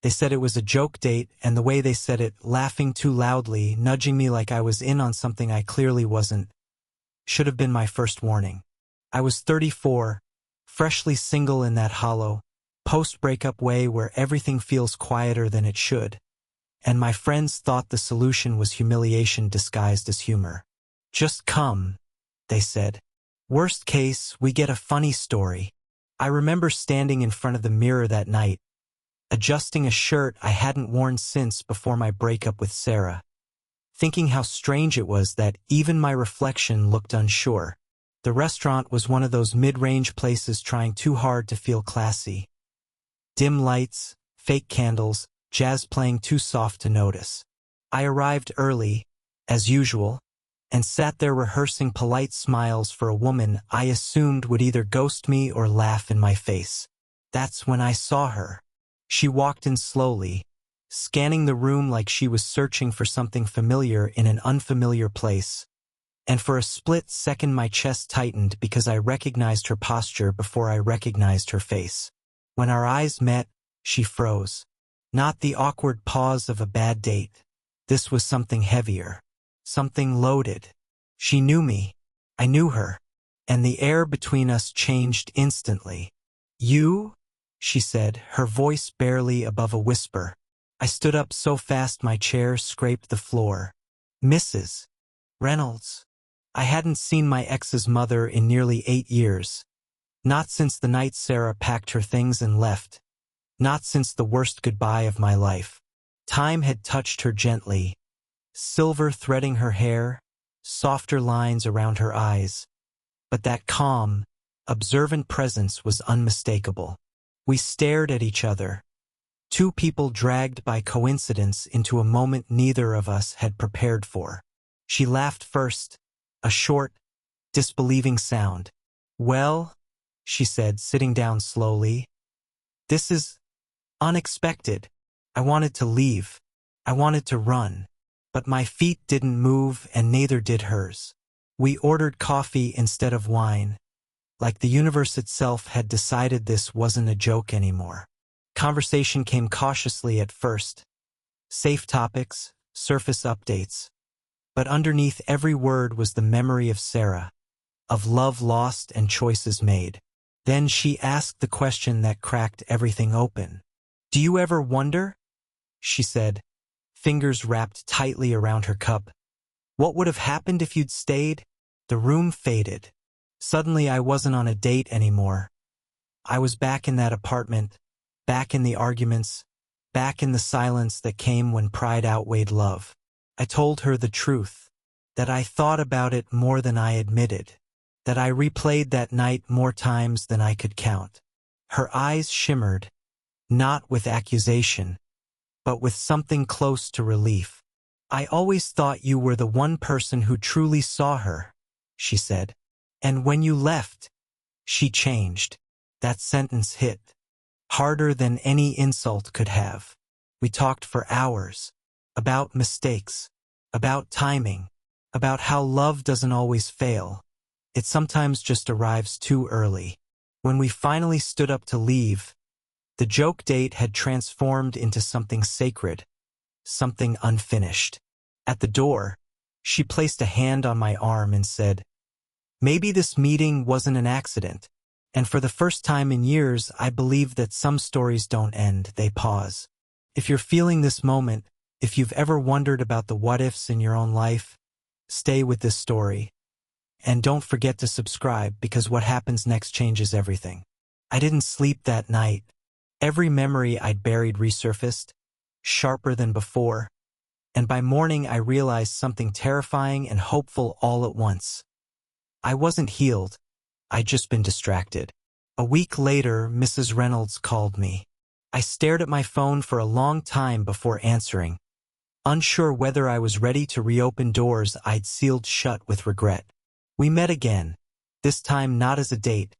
They said it was a joke date, and the way they said it, laughing too loudly, nudging me like I was in on something I clearly wasn't, should have been my first warning. I was 34, freshly single in that hollow, post-breakup way where everything feels quieter than it should, and my friends thought the solution was humiliation disguised as humor. Just come, they said. Worst case, we get a funny story. I remember standing in front of the mirror that night, adjusting a shirt I hadn't worn since before my breakup with Sarah, thinking how strange it was that even my reflection looked unsure. The restaurant was one of those mid-range places trying too hard to feel classy. Dim lights, fake candles, jazz playing too soft to notice. I arrived early, as usual, and sat there rehearsing polite smiles for a woman I assumed would either ghost me or laugh in my face. That's when I saw her. She walked in slowly, scanning the room like she was searching for something familiar in an unfamiliar place. And for a split second my chest tightened because I recognized her posture before I recognized her face. When our eyes met, she froze. Not the awkward pause of a bad date. This was something heavier. Something loaded. She knew me. I knew her. And the air between us changed instantly. You? She said, her voice barely above a whisper. I stood up so fast my chair scraped the floor. Mrs. Reynolds. I hadn't seen my ex's mother in nearly 8 years. Not since the night Sarah packed her things and left. Not since the worst goodbye of my life. Time had touched her gently, silver threading her hair, softer lines around her eyes. But that calm, observant presence was unmistakable. We stared at each other, two people dragged by coincidence into a moment neither of us had prepared for. She laughed first, a short, disbelieving sound. Well, she said, sitting down slowly, this is unexpected. I wanted to leave. I wanted to run. But my feet didn't move and neither did hers. We ordered coffee instead of wine, like the universe itself had decided this wasn't a joke anymore. Conversation came cautiously at first. Safe topics, surface updates. But underneath every word was the memory of Sarah, of love lost and choices made. Then she asked the question that cracked everything open. Do you ever wonder? She said, fingers wrapped tightly around her cup. What would have happened if you'd stayed? The room faded. Suddenly I wasn't on a date anymore. I was back in that apartment, back in the arguments, back in the silence that came when pride outweighed love. I told her the truth, that I thought about it more than I admitted, that I replayed that night more times than I could count. Her eyes shimmered, not with accusation, but with something close to relief. I always thought you were the one person who truly saw her, she said. And when you left, she changed. That sentence hit harder than any insult could have. We talked for hours about mistakes, about timing, about how love doesn't always fail. It sometimes just arrives too early. When we finally stood up to leave, the joke date had transformed into something sacred, something unfinished. At the door, she placed a hand on my arm and said, maybe this meeting wasn't an accident. And for the first time in years, I believe that some stories don't end, they pause. If you're feeling this moment, if you've ever wondered about the what-ifs in your own life, stay with this story. And don't forget to subscribe because what happens next changes everything. I didn't sleep that night. Every memory I'd buried resurfaced, sharper than before. And by morning I realized something terrifying and hopeful all at once. I wasn't healed. I'd just been distracted. A week later, Mrs. Reynolds called me. I stared at my phone for a long time before answering, unsure whether I was ready to reopen doors I'd sealed shut with regret. We met again, this time not as a date,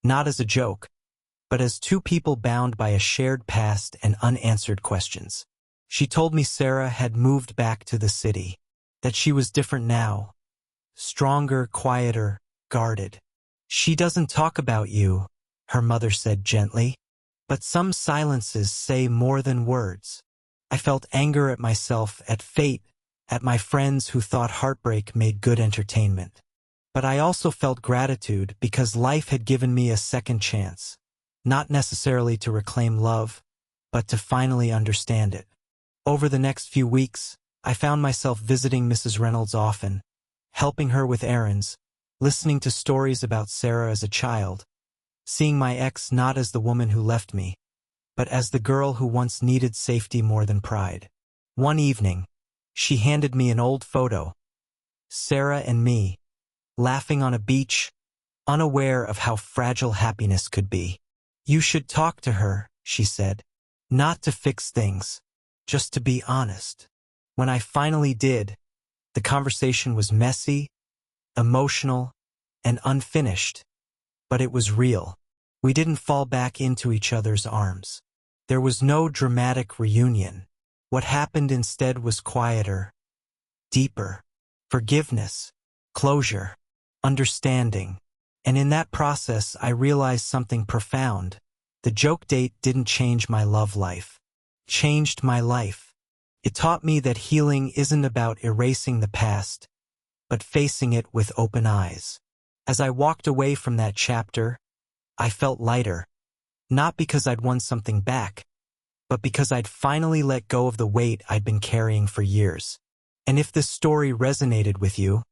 not as a joke, but as two people bound by a shared past and unanswered questions. She told me Sarah had moved back to the city, that she was different now, stronger, quieter, guarded. She doesn't talk about you, her mother said gently, But some silences say more than words. I felt anger at myself, at fate, at my friends who thought heartbreak made good entertainment. But I also felt gratitude because life had given me a second chance, not necessarily to reclaim love, but to finally understand it. Over the next few weeks, I found myself visiting Mrs. Reynolds often, helping her with errands, listening to stories about Sarah as a child, seeing my ex not as the woman who left me, but as the girl who once needed safety more than pride. One evening, she handed me an old photo, Sarah and me, laughing on a beach, unaware of how fragile happiness could be. "You should talk to her," she said. "Not to fix things, just to be honest." When I finally did, the conversation was messy, emotional, and unfinished, but it was real. We didn't fall back into each other's arms. There was no dramatic reunion. What happened instead was quieter, deeper, forgiveness, closure, understanding. And in that process, I realized something profound. The joke date didn't change my love life. It changed my life. It taught me that healing isn't about erasing the past, but facing it with open eyes. As I walked away from that chapter, I felt lighter, not because I'd won something back, but because I'd finally let go of the weight I'd been carrying for years. And if this story resonated with you,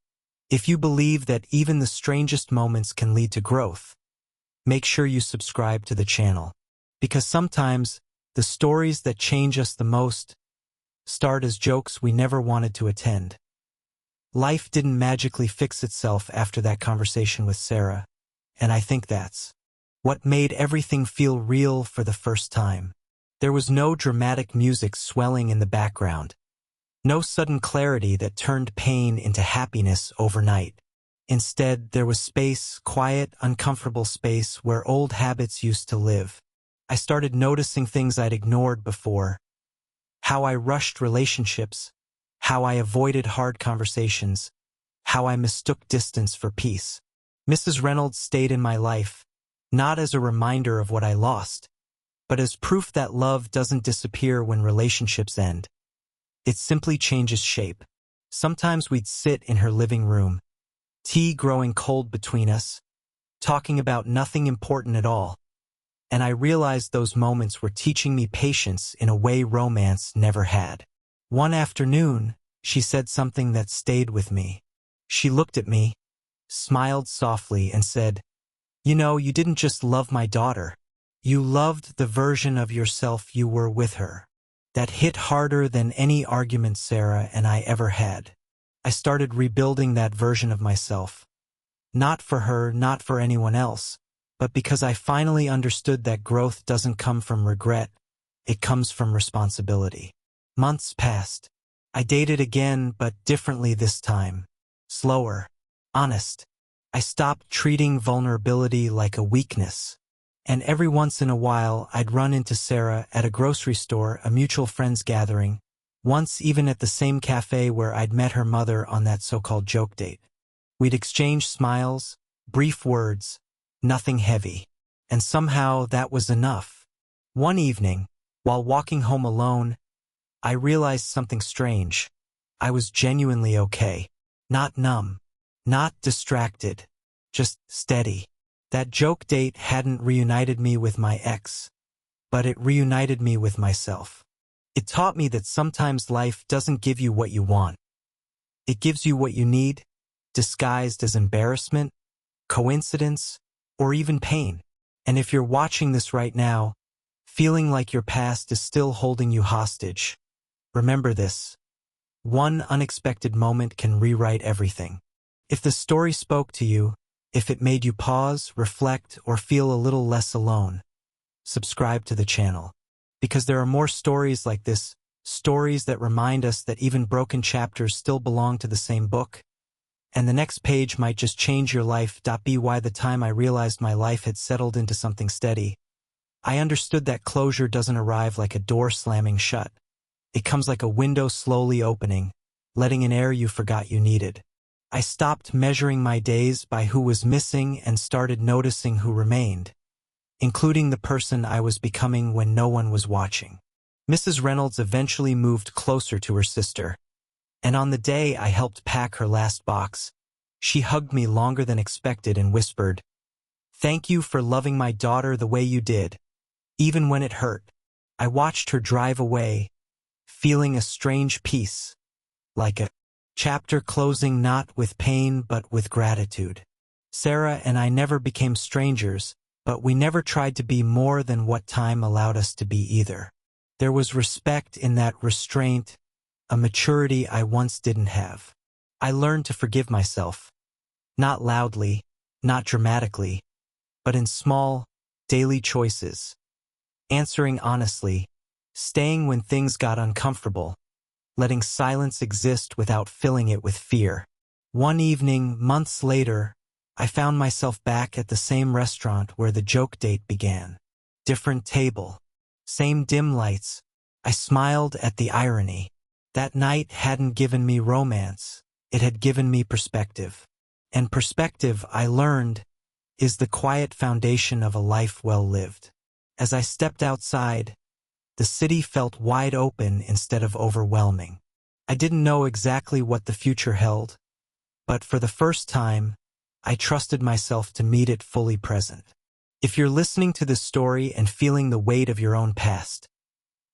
if you believe that even the strangest moments can lead to growth, make sure you subscribe to the channel. Because sometimes, the stories that change us the most start as jokes we never wanted to attend. Life didn't magically fix itself after that conversation with Sarah, and I think that's what made everything feel real for the first time. There was no dramatic music swelling in the background, no sudden clarity that turned pain into happiness overnight. Instead, there was space, quiet, uncomfortable space where old habits used to live. I started noticing things I'd ignored before, how I rushed relationships, how I avoided hard conversations, how I mistook distance for peace. Mrs. Reynolds stayed in my life, not as a reminder of what I lost, but as proof that love doesn't disappear when relationships end. It simply changes shape. Sometimes we'd sit in her living room, tea growing cold between us, talking about nothing important at all. And I realized those moments were teaching me patience in a way romance never had. One afternoon, she said something that stayed with me. She looked at me, smiled softly, and said, "You know, you didn't just love my daughter. You loved the version of yourself you were with her." That hit harder than any argument Sarah and I ever had. I started rebuilding that version of myself. Not for her, not for anyone else, but because I finally understood that growth doesn't come from regret, it comes from responsibility. Months passed. I dated again, but differently this time. Slower. Honest. I stopped treating vulnerability like a weakness. And every once in a while, I'd run into Sarah at a grocery store, a mutual friends gathering, once even at the same cafe where I'd met her mother on that so-called joke date. We'd exchange smiles, brief words, nothing heavy. And somehow that was enough. One evening, while walking home alone, I realized something strange. I was genuinely okay. Not numb. Not distracted. Just steady. That joke date hadn't reunited me with my ex, but it reunited me with myself. It taught me that sometimes life doesn't give you what you want. It gives you what you need, disguised as embarrassment, coincidence, or even pain. And if you're watching this right now, feeling like your past is still holding you hostage, remember this. One unexpected moment can rewrite everything. If the story spoke to you, if it made you pause, reflect, or feel a little less alone, subscribe to the channel. Because there are more stories like this, stories that remind us that even broken chapters still belong to the same book. And the next page might just change your life. By the time I realized my life had settled into something steady, I understood that closure doesn't arrive like a door slamming shut. It comes like a window slowly opening, letting in air you forgot you needed. I stopped measuring my days by who was missing and started noticing who remained. including the person I was becoming when no one was watching. Mrs. Reynolds eventually moved closer to her sister, and on the day I helped pack her last box, she hugged me longer than expected and whispered, "Thank you for loving my daughter the way you did, even when it hurt." I watched her drive away, feeling a strange peace, like a chapter closing not with pain but with gratitude. Sarah and I never became strangers, but we never tried to be more than what time allowed us to be either. There was respect in that restraint, a maturity I once didn't have. I learned to forgive myself, not loudly, not dramatically, but in small, daily choices. Answering honestly, staying when things got uncomfortable, letting silence exist without filling it with fear. One evening, months later, I found myself back at the same restaurant where the joke date began. Different table, same dim lights. I smiled at the irony. That night hadn't given me romance, it had given me perspective. And perspective, I learned, is the quiet foundation of a life well lived. As I stepped outside, the city felt wide open instead of overwhelming. I didn't know exactly what the future held, but for the first time, I trusted myself to meet it fully present. If you're listening to this story and feeling the weight of your own past,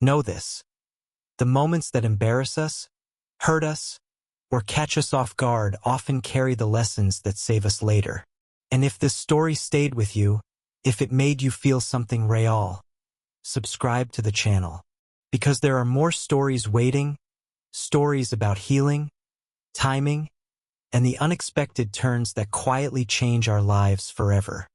know this: the moments that embarrass us, hurt us, or catch us off guard often carry the lessons that save us later. And if this story stayed with you, if it made you feel something real, subscribe to the channel. Because there are more stories waiting, stories about healing, timing, and the unexpected turns that quietly change our lives forever.